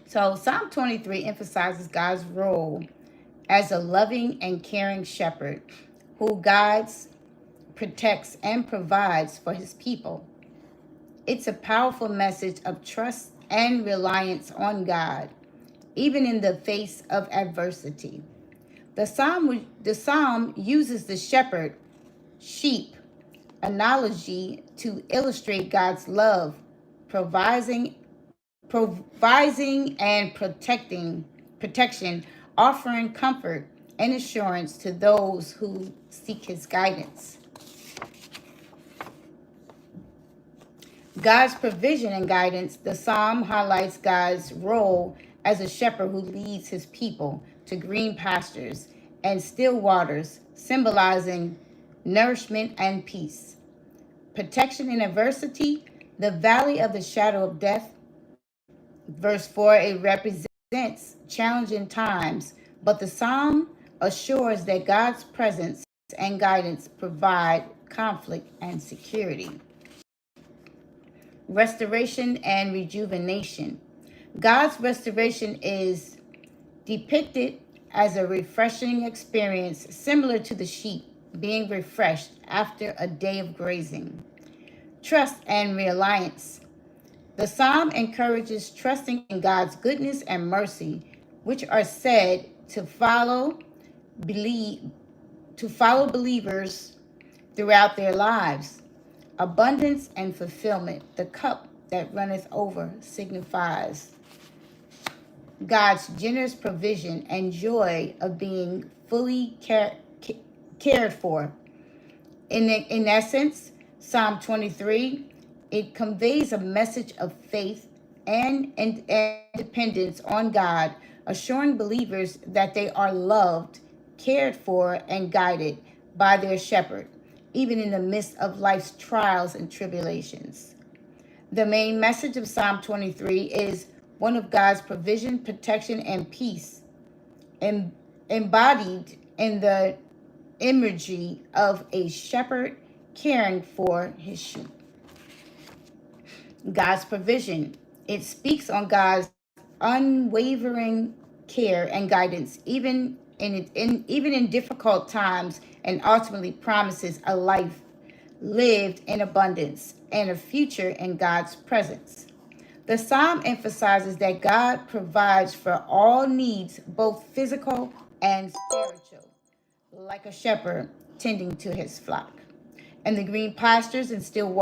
So Psalm 23 emphasizes God's role as a loving and caring shepherd who guides, protects, and provides for his people. It's a powerful message of trust and reliance on God, even in the face of adversity. The psalm uses the shepherd sheep analogy to illustrate God's love, providing, providing and protection, offering comfort and assurance to those who seek his guidance. God's provision and guidance, the psalm highlights God's role as a shepherd who leads his people to green pastures and still waters, symbolizing nourishment and peace. Protection in adversity, the valley of the shadow of death, verse 4, it represents challenging times, but the psalm assures that God's presence and guidance provide conflict and security. Restoration and rejuvenation. God's restoration is depicted as a refreshing experience similar to the sheep being refreshed after a day of grazing. Trust and reliance. The psalm encourages trusting in God's goodness and mercy, which are said believe, to follow believers throughout their lives. Abundance and fulfillment. The cup that runneth over signifies God's generous provision and joy of being fully cared for. In essence, Psalm 23, it conveys a message of faith and dependence on God, assuring believers that they are loved, cared for, and guided by their shepherd, even in the midst of life's trials and tribulations. The main message of Psalm 23 is one of God's provision, protection, and peace, embodied in the imagery of a shepherd caring for his sheep. God's provision. It speaks on God's unwavering care and guidance, even in difficult times, and ultimately promises a life lived in abundance and a future in God's presence. The psalm emphasizes that God provides for all needs, both physical and spiritual, like a shepherd tending to his flock. And the green pastures and still